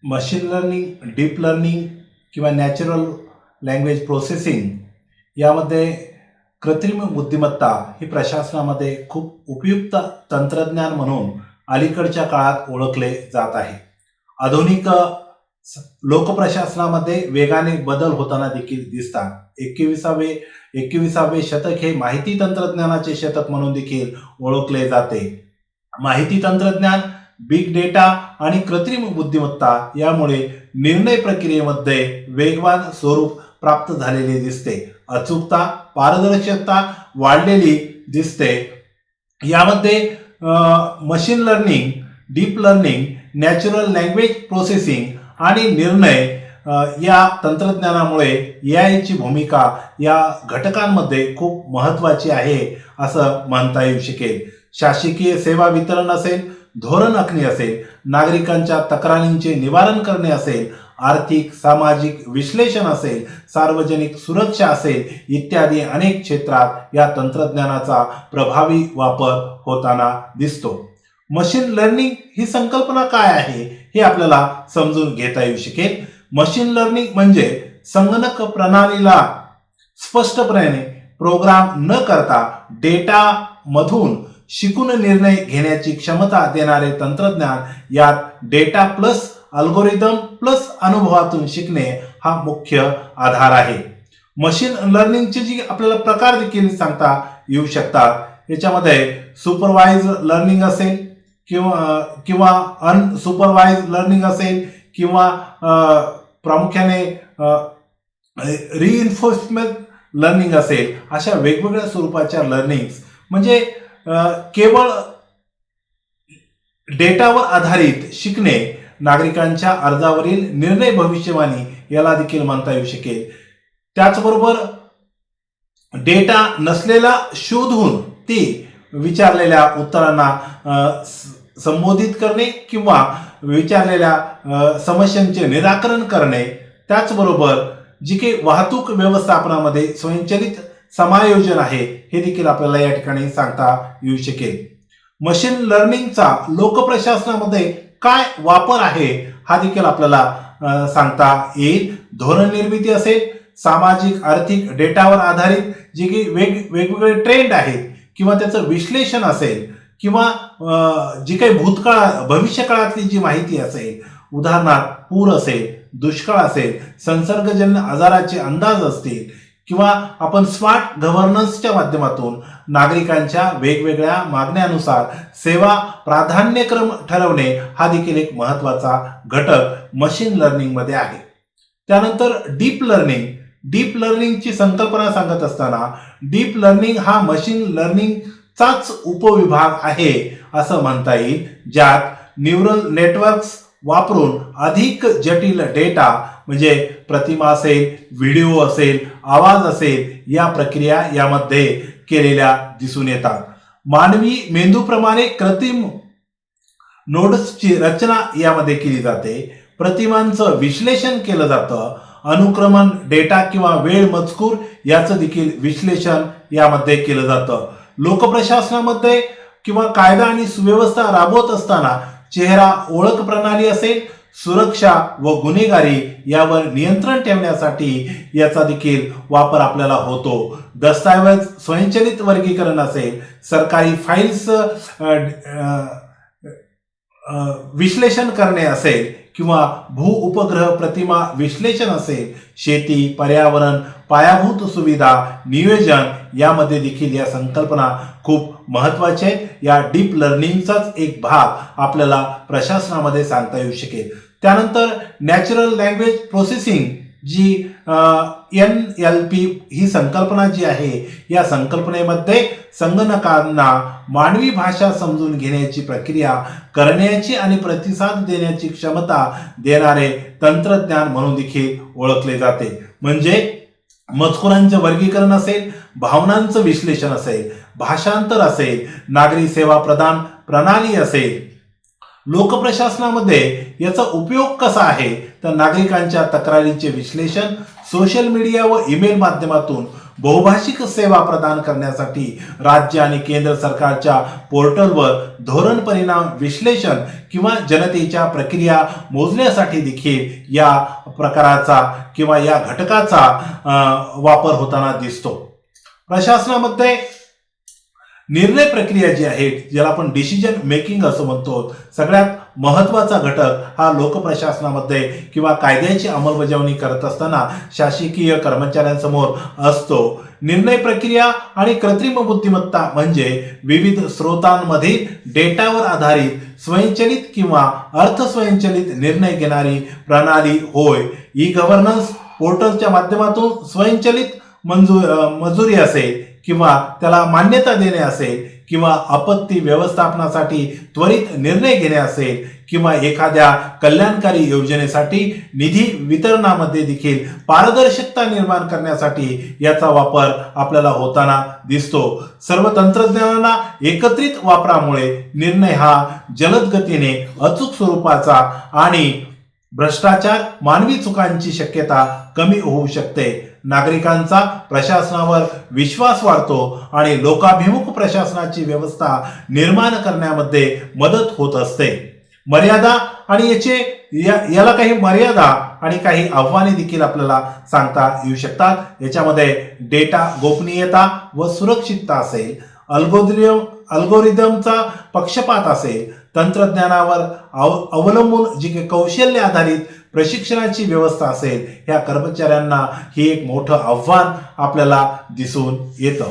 Machine learning, deep learning किंवा natural language processing यामध्ये कृत्रिम बुद्धिमत्ता ही प्रशासनामध्ये खूप उपयुक्त तंत्रज्ञान म्हणून अलीकडच्या काळात ओळखले जात आहे. आधुनिक लोकप्रशासनामध्ये वेगाने बदल होताना देखील दिसतात. 21वे शतक हे माहिती तंत्रज्ञानाचे शतक म्हणून देखील ओळखले जाते. माहिती तंत्रज्ञान, बिग डेटा आणि कृत्रिम बुद्धिमत्ता यामुळे निर्णय प्रक्रियेमध्ये वेगवान स्वरूप प्राप्त झालेले दिसते. अचूकता, पारदर्शकता वाढलेली दिसते. यामध्ये machine learning, deep learning, natural language processing आणि निर्णय या तंत्रज्ञानामुळे एआयची भूमिका या घटकांमध्ये खूप महत्त्वाची आहे असं म्हणता येऊ शकेल. शासकीय सेवा वितरण असेल, धोरण आखणी असेल, नागरिकांच्या तक्रारींचे निवारण करणे असेल, आर्थिक सामाजिक विश्लेषण असेल, सार्वजनिक सुरक्षा असेल इत्यादी अनेक क्षेत्रात या तंत्रज्ञानाचा प्रभावी वापर होताना दिसतो. मशीन लर्निंग ही संकल्पना काय आहे हे आपल्याला समजून घेता येऊ शकेल. मशीन लर्निंग म्हणजे संगणक प्रणालीला स्पष्टपणे प्रोग्राम न करता डेटा मधून शिकून निर्णय घेण्याची क्षमता देणारे तंत्रज्ञान. यात डेटा प्लस अल्गोरिदम प्लस अनुभवातून शिकणे हा मुख्य आधार आहे. मशीन लर्निंगचे जी आपल्याला प्रकार देखील सांगता येऊ शकतात. याच्यामध्ये सुपरवाइज लर्निंग असेल किंवा अनसुपरवाइज लर्निंग असेल किंवा प्रामुख्याने रिइन्फोर्समेंट लर्निंग असेल, अशा वेगवेगळ्या स्वरूपाच्या लर्निंग्स म्हणजे केवळ डेटावर आधारित शिकणे, नागरिकांच्या अर्जावरील निर्णय भविष्यवाणी याला देखील म्हणता येऊ शकेल. त्याचबरोबर डेटा नसलेला शोधून ती विचारलेल्या उत्तरांना संबोधित करणे किंवा विचारलेल्या समस्यांचे निराकरण करणे. त्याचबरोबर जी काही वाहतूक व्यवस्थापनामध्ये स्वयंचलित समायोजन आहे हे देखील आपल्याला या ठिकाणी सांगता येऊ शकेल. मशीन लर्निंगचा लोकप्रशासनामध्ये काय वापर आहे हा देखील आपल्याला सांगता येईल. धोरण निर्मिती असेल, सामाजिक आर्थिक डेटावर आधारित जे काही वेगवेगळे ट्रेंड आहेत किंवा त्याचं विश्लेषण असेल किंवा जी काही भविष्यकाळातली जी माहिती असेल, उदाहरणार्थ पूर असेल, दुष्काळ असेल, संसर्गजन्य आजाराचे अंदाज असतील किंवा आपण स्मार्ट गव्हर्नन्सच्या माध्यमातून नागरिकांच्या वेगवेगळ्या मागण्यानुसार सेवा प्राधान्यक्रम ठरवणे हा देखील एक महत्त्वाचा घटक मशीन लर्निंग मध्ये आहे. त्यानंतर डीप लर्निंग. डीप लर्निंगची संकल्पना सांगत असताना डीप लर्निंग हा मशीन लर्निंगचाच उपविभाग आहे असं म्हणता येईल, ज्यात न्यूरल नेटवर्क्स वापरून अधिक जटिल डेटा म्हणजे प्रतिमा असेल, व्हिडिओ असेल, आवाज असेल या प्रक्रिया यामध्ये केलेल्या दिसून येतात. मानवी मेंदूप्रमाणे कृत्रिम नोड्सची रचना यामध्ये केली जाते. प्रतिमांचं विश्लेषण केलं जातं. अनुक्रमण डेटा किंवा वेळ मजकूर याचं देखील विश्लेषण यामध्ये केलं जातं. लोकप्रशासनामध्ये किंवा कायदा आणि सुव्यवस्था राबवत असताना चेहरा ओळख प्रणाली असेल, सुरक्षा व गुन्हेगारी यावर नियंत्रण ठेवण्यासाठी याचा देखील वापर आपल्याला होतो. दस्तऐवज स्वयंचलित वर्गीकरण असेल, सरकारी फाईल्स विश्लेषण करणे असेल किंवा भू उपग्रह प्रतिमा विश्लेषण असेल, शेती, पर्यावरण, पायाभूत सुविधा नियोजन यामध्ये देखील या संकल्पना खूप महत्त्वाच्या आहेत. या डीप लर्निंगचाच एक भाग आपल्याला प्रशासनामध्ये सांगता येऊ शकेल. त्यानंतर नॅचरल लँग्वेज प्रोसेसिंग जी NLP ही संकल्पना जी आहे, या संकल्पनेमध्ये संगणकांना मानवी भाषा समजून घेण्याची प्रक्रिया करण्याची आणि प्रतिसाद देण्याची क्षमता देणारे तंत्रज्ञान म्हणून देखील ओळखले जाते. म्हणजे मजकुरांचे वर्गीकरण असेल, भावनांचं विश्लेषण असेल, भाषांतर असेल, नागरी सेवा प्रदान प्रणाली असेल, लोकप्रशासनामध्ये याचा उपयोग कसा आहे तर नागरिकांच्या तक्रारींचे विश्लेषण सोशल मीडिया व ईमेल माध्यमातून बहुभाषिक सेवा प्रदान करण्यासाठी राज्य आणि केंद्र सरकारच्या पोर्टलवर धोरण परिणाम विश्लेषण किंवा जनतेच्या प्रक्रिया मोजण्यासाठी देखील या प्रकाराचा किंवा या घटकाचा वापर होताना दिसतो. प्रशासनामध्ये निर्णय प्रक्रिया जी आहे ज्याला आपण डिसिजन मेकिंग असं म्हणतो, सगळ्यात महत्वाचा घटक हा लोकप्रशासनामध्ये किंवा कायद्याची अंमलबजावणी करत असताना शासकीय कर्मचाऱ्यांसमोर असतो. निर्णय प्रक्रिया आणि कृत्रिम बुद्धिमत्ता म्हणजे विविध स्रोतांमधील डेटावर आधारित स्वयंचलित किंवा अर्धस्वयंचलित निर्णय घेणारी प्रणाली होय. ई गव्हर्नन्स पोर्टलच्या माध्यमातून स्वयंचलित मंजुरी असेल किंवा त्याला मान्यता देणे असेल किंवा आपत्ती व्यवस्थापनासाठी त्वरित निर्णय घेणे असेल किंवा एखाद्या कल्याणकारी योजनेसाठी निधी वितरणामध्ये देखील पारदर्शकता निर्माण करण्यासाठी याचा वापर आपल्याला होताना दिसतो. सर्व तंत्रज्ञानांना एकत्रित वापरामुळे निर्णय हा जलद गतीने अचूक स्वरूपाचा आणि भ्रष्टाचार मानवी चुकांची शक्यता कमी होऊ शकते. नागरिकांचा प्रशासनावर विश्वास वाढतो आणि लोकाभिमुख प्रशासनाची व्यवस्था निर्माण करण्यामध्ये मदत होत असते. मर्यादा आणि याला काही मर्यादा आणि काही आव्हाने देखील आपल्याला सांगता येऊ शकतात. याच्यामध्ये डेटा गोपनीयता व सुरक्षितता असेल, अल्गोरिदमचा पक्षपात असेल, तंत्रज्ञानावर अवलंबून जी काही कौशल्य आधारित प्रशिक्षणाची व्यवस्था असेल, ह्या कर्मचाऱ्यांना ही एक मोठं आव्हान आपल्याला दिसून येतं.